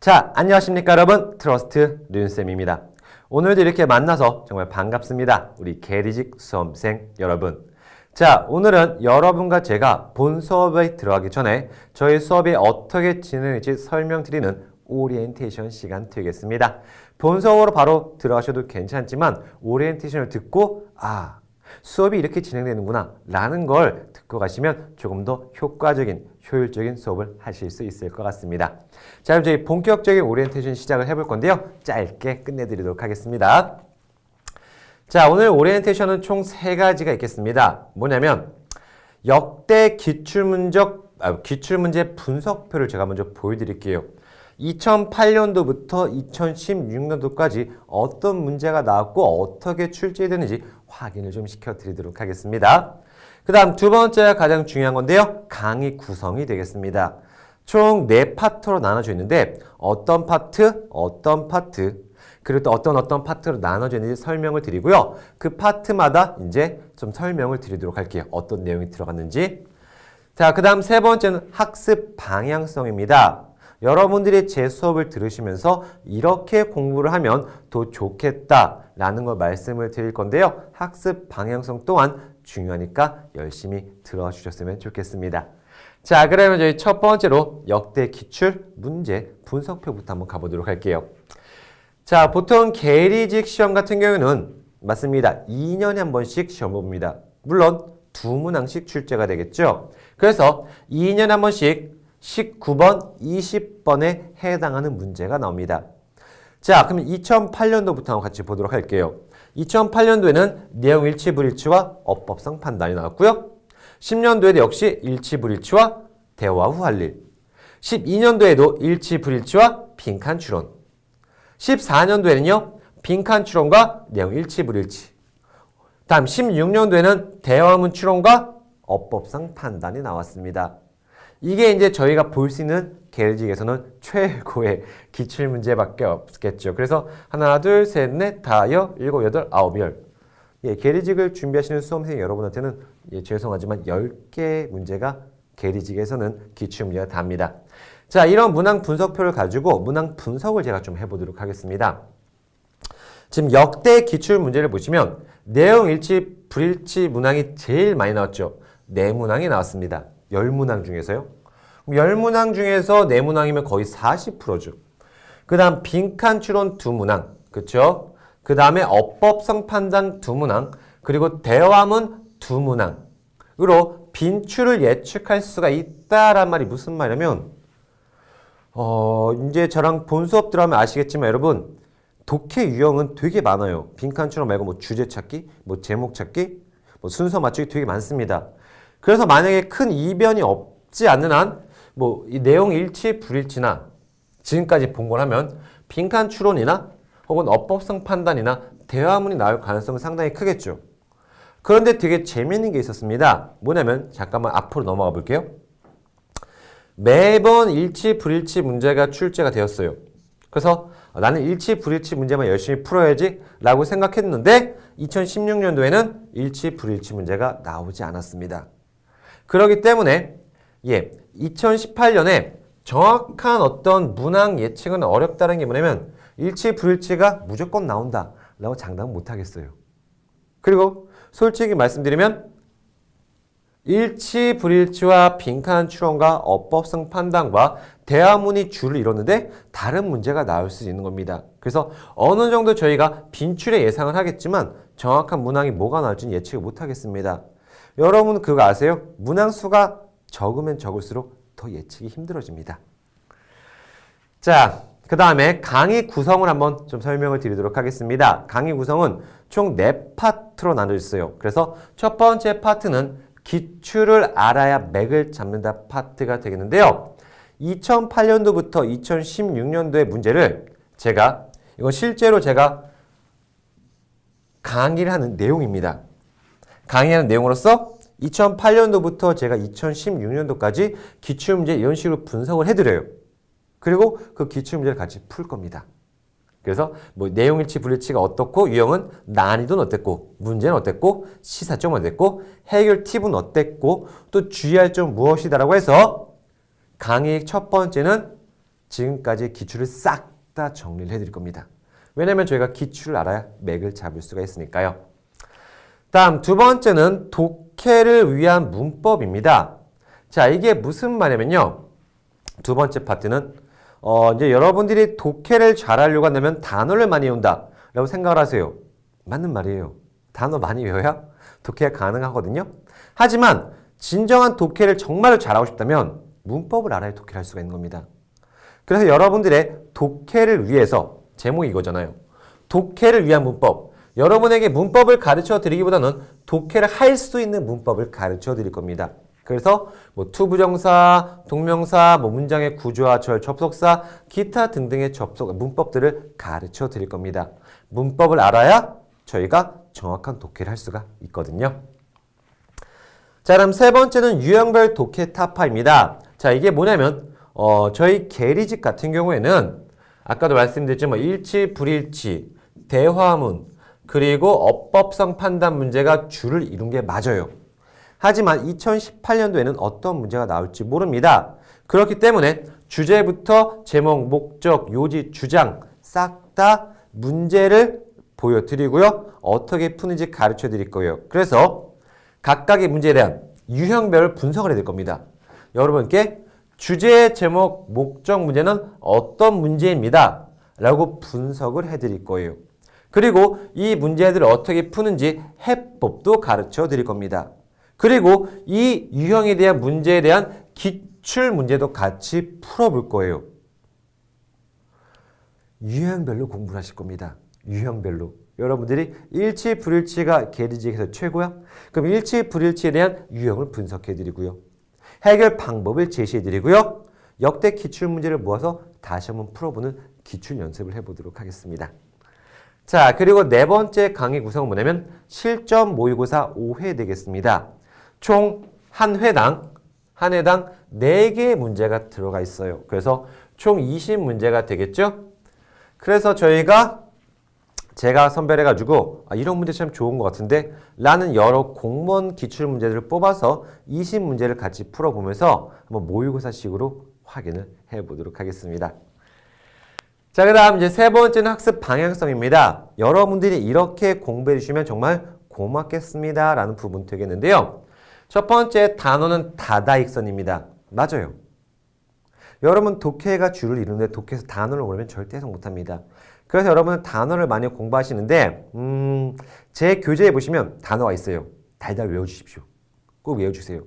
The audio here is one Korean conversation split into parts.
자, 안녕하십니까 여러분. 트러스트 류윤쌤입니다. 오늘도 이렇게 만나서 정말 반갑습니다. 우리 계리직 수험생 여러분. 자, 오늘은 여러분과 제가 본 수업에 들어가기 전에 저희 수업이 어떻게 진행될지 설명드리는 오리엔테이션 시간 되겠습니다. 본 수업으로 바로 들어가셔도 괜찮지만 오리엔테이션을 듣고 수업이 이렇게 진행되는구나 라는 걸 듣고 가시면 조금 더 효과적인, 효율적인 수업을 하실 수 있을 것 같습니다. 자, 그럼 저희 본격적인 오리엔테이션 시작을 해볼 건데요. 짧게 끝내드리도록 하겠습니다. 자, 오늘 오리엔테이션은 총 3가지가 있겠습니다. 뭐냐면 역대 기출문제 분석표를 제가 먼저 보여드릴게요. 2008년도부터 2016년도까지 어떤 문제가 나왔고 어떻게 출제되는지 확인을 좀 시켜드리도록 하겠습니다. 그 다음 두 번째가 가장 중요한 건데요. 강의 구성이 되겠습니다. 총 4파트로 나눠져 있는데 어떤 파트, 그리고 또 어떤 파트로 나눠져 있는지 설명을 드리고요. 그 파트마다 이제 좀 설명을 드리도록 할게요. 어떤 내용이 들어갔는지. 자, 그 다음 세 번째는 학습 방향성입니다. 여러분들이 제 수업을 들으시면서 이렇게 공부를 하면 더 좋겠다라는 걸 말씀을 드릴 건데요. 학습 방향성 또한 중요하니까 열심히 들어주셨으면 좋겠습니다. 자, 그러면 저희 첫 번째로 역대 기출 문제 분석표부터 한번 가보도록 할게요. 자, 보통 계리직 시험 같은 경우는 맞습니다. 2년에 한 번씩 시험 봅니다. 물론 2문항씩 출제가 되겠죠. 그래서 2년에 한 번씩 19번, 20번에 해당하는 문제가 나옵니다. 자, 그럼 2008년도부터 한번 같이 보도록 할게요. 2008년도에는 내용 일치 불일치와 어법성 판단이 나왔고요. 10년도에도 역시 일치 불일치와 대화 후 할 일. 12년도에도 일치 불일치와 빈칸 추론. 14년도에는요. 빈칸 추론과 내용 일치 불일치. 다음 16년도에는 대화문 추론과 어법성 판단이 나왔습니다. 이게 이제 저희가 볼 수 있는 계리직에서는 최고의 기출문제밖에 없겠죠. 그래서 하나, 둘, 셋, 넷, 다, 일곱, 여덟, 아홉, 열. 계리직을 준비하시는 수험생 여러분한테는 죄송하지만 10개 문제가 계리직에서는 기출문제가 답니다. 자, 이런 문항 분석표를 가지고 문항 분석을 제가 좀 해보도록 하겠습니다. 지금 역대 기출문제를 보시면 내용 일치, 불일치 문항이 제일 많이 나왔죠. 4문항이 나왔습니다. 10문항 중에서요. 10문항 중에서 4문항이면 거의 40%죠. 그 다음 빈칸 추론 2문항. 그쵸? 그 다음에 어법성 판단 2문항. 그리고 대화문 2문항으로 빈출을 예측할 수가 있다란 말이 무슨 말이냐면 이제 저랑 본 수업 들어가면 아시겠지만 여러분 독해 유형은 되게 많아요. 빈칸 추론 말고 뭐 주제 찾기, 뭐 제목 찾기, 뭐 순서 맞추기 되게 많습니다. 그래서 만약에 큰 이변이 없지 않는 한 뭐 이 내용 일치, 불일치나 지금까지 본 거라면 빈칸 추론이나 혹은 어법성 판단이나 대화문이 나올 가능성은 상당히 크겠죠. 그런데 되게 재미있는 게 있었습니다. 뭐냐면 잠깐만 앞으로 넘어가 볼게요. 매번 일치, 불일치 문제가 출제가 되었어요. 그래서 나는 일치, 불일치 문제만 열심히 풀어야지 라고 생각했는데 2016년도에는 일치, 불일치 문제가 나오지 않았습니다. 그렇기 때문에 2018년에 정확한 어떤 문항 예측은 어렵다는 게 뭐냐면 일치, 불일치가 무조건 나온다 라고 장담 못 하겠어요. 그리고 솔직히 말씀드리면 일치, 불일치와 빈칸 추론과 어법성 판단과 대화문이 줄을 이뤘는데 다른 문제가 나올 수 있는 겁니다. 그래서 어느 정도 저희가 빈출의 예상을 하겠지만 정확한 문항이 뭐가 나올지는 예측을 못 하겠습니다. 여러분 그거 아세요? 문항 수가 적으면 적을수록 더 예측이 힘들어집니다. 자, 그 다음에 강의 구성을 한번 좀 설명을 드리도록 하겠습니다. 강의 구성은 총 4파트로 나눠져 있어요. 그래서 첫 번째 파트는 기출을 알아야 맥을 잡는다 파트가 되겠는데요. 2008년도부터 2016년도의 문제를 이건 실제로 제가 강의를 하는 내용입니다. 강의하는 내용으로서 2008년도부터 제가 2016년도까지 기출문제 이런 식으로 분석을 해드려요. 그리고 그 기출문제를 같이 풀 겁니다. 그래서 뭐 내용일치, 불일치가 어떻고 유형은 난이도는 어땠고 문제는 어땠고 시사점은 어땠고 해결 팁은 어땠고 또 주의할 점 무엇이다라고 해서 강의 첫 번째는 지금까지 기출을 싹 다 정리를 해드릴 겁니다. 왜냐면 저희가 기출을 알아야 맥을 잡을 수가 있으니까요. 다음 두 번째는 독해를 위한 문법입니다. 자, 이게 무슨 말이냐면요. 두 번째 파트는 이제 여러분들이 독해를 잘하려고 한다면 단어를 많이 외운다 라고 생각을 하세요. 맞는 말이에요. 단어 많이 외워야 독해가 가능하거든요. 하지만 진정한 독해를 정말로 잘하고 싶다면 문법을 알아야 독해를 할 수가 있는 겁니다. 그래서 여러분들의 독해를 위해서 제목이 이거잖아요. 독해를 위한 문법. 여러분에게 문법을 가르쳐 드리기보다는 독해를 할 수 있는 문법을 가르쳐 드릴 겁니다. 그래서 뭐 투부정사, 동명사, 뭐 문장의 구조와 절, 접속사, 기타 등등의 문법들을 가르쳐 드릴 겁니다. 문법을 알아야 저희가 정확한 독해를 할 수가 있거든요. 자, 그럼 세 번째는 유형별 독해 타파입니다. 자, 이게 뭐냐면 저희 계리집 같은 경우에는 아까도 말씀드렸지만 일치, 불일치, 대화문, 그리고 어법성 판단 문제가 주를 이룬 게 맞아요. 하지만 2018년도에는 어떤 문제가 나올지 모릅니다. 그렇기 때문에 주제부터 제목, 목적, 요지, 주장 싹 다 문제를 보여드리고요. 어떻게 푸는지 가르쳐 드릴 거예요. 그래서 각각의 문제에 대한 유형별을 분석을 해야 될 겁니다. 여러분께 주제, 제목, 목적 문제는 어떤 문제입니다. 라고 분석을 해드릴 거예요. 그리고 이 문제들을 어떻게 푸는지 해법도 가르쳐 드릴 겁니다. 그리고 이 유형에 대한 문제에 대한 기출 문제도 같이 풀어볼 거예요. 유형별로 공부를 하실 겁니다. 유형별로. 여러분들이 일치, 불일치가 계리직에서 최고야? 그럼 일치, 불일치에 대한 유형을 분석해 드리고요. 해결 방법을 제시해 드리고요. 역대 기출 문제를 모아서 다시 한번 풀어보는 기출 연습을 해보도록 하겠습니다. 자, 그리고 네 번째 강의 구성은 뭐냐면 실전 모의고사 5회 되겠습니다. 총 한 회당 4개의 문제가 들어가 있어요. 그래서 총 20문제가 되겠죠? 그래서 제가 선별해가지고 이런 문제 참 좋은 것 같은데 라는 여러 공무원 기출 문제들을 뽑아서 20문제를 같이 풀어보면서 한번 모의고사식으로 확인을 해보도록 하겠습니다. 자, 그 다음 이제 세 번째는 학습 방향성입니다. 여러분들이 이렇게 공부해 주시면 정말 고맙겠습니다 라는 부분 되겠는데요. 첫 번째 단어는 다다익선입니다. 맞아요. 여러분 독해가 주를 이루는데 독해에서 단어를 모르면 절대 해석 못합니다. 그래서 여러분은 단어를 많이 공부하시는데 제 교재에 보시면 단어가 있어요. 달달 외워주십시오. 꼭 외워주세요.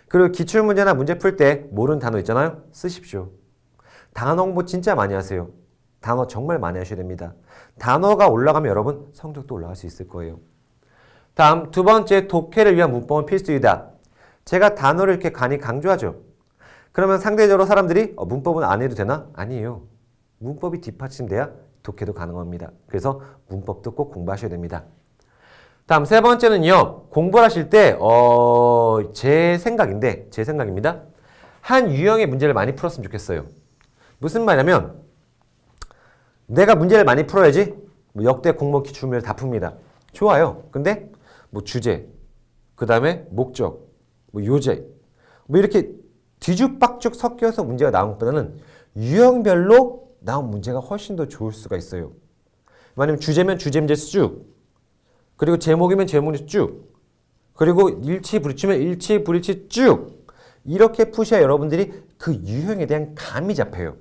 그리고 기출문제나 문제 풀 때 모르는 단어 있잖아요. 쓰십시오. 단어 공부 진짜 많이 하세요. 단어 정말 많이 하셔야 됩니다. 단어가 올라가면 여러분 성적도 올라갈 수 있을 거예요. 다음 두 번째 독해를 위한 문법은 필수이다. 제가 단어를 이렇게 간이 강조하죠. 그러면 상대적으로 사람들이 문법은 안 해도 되나? 아니에요. 문법이 뒷받침돼야 독해도 가능합니다. 그래서 문법도 꼭 공부하셔야 됩니다. 다음 세 번째는요. 공부를 하실 때 제 생각입니다. 한 유형의 문제를 많이 풀었으면 좋겠어요. 무슨 말이냐면 내가 문제를 많이 풀어야지 역대 공무원 기출문제를 다 풉니다. 좋아요. 근데 주제, 그 다음에 목적, 요제 이렇게 뒤죽박죽 섞여서 문제가 나온 것보다는 유형별로 나온 문제가 훨씬 더 좋을 수가 있어요. 만약에 주제면 주제 문제 쭉, 그리고 제목이면 제목 문제 쭉, 그리고 일치 불일치면 일치 불일치 쭉 이렇게 푸셔야 여러분들이 그 유형에 대한 감이 잡혀요.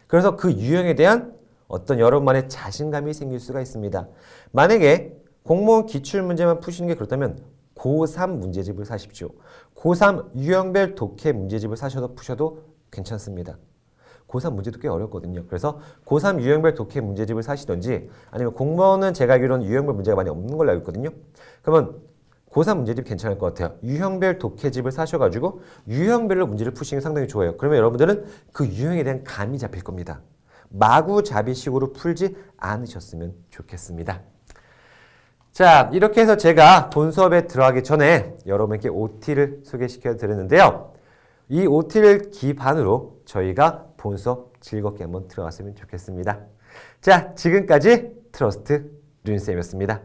그래서 그 유형에 대한 어떤 여러분만의 자신감이 생길 수가 있습니다. 만약에 공무원 기출문제만 푸시는 게 그렇다면 고3 문제집을 사십시오. 고3 유형별 독해 문제집을 사셔도 푸셔도 괜찮습니다. 고3 문제도 꽤 어렵거든요. 그래서 고3 유형별 독해 문제집을 사시던지 아니면 공무원은 제가 알기로는 유형별 문제가 많이 없는 걸로 알고 있거든요. 그러면 고3 문제집 괜찮을 것 같아요. 유형별 독해집을 사셔가지고 유형별로 문제를 푸시는 게 상당히 좋아요. 그러면 여러분들은 그 유형에 대한 감이 잡힐 겁니다. 마구잡이식으로 풀지 않으셨으면 좋겠습니다. 자, 이렇게 해서 제가 본 수업에 들어가기 전에 여러분께 OT를 소개시켜 드렸는데요. 이 OT를 기반으로 저희가 본 수업 즐겁게 한번 들어갔으면 좋겠습니다. 자, 지금까지 트러스트 류인쌤이었습니다.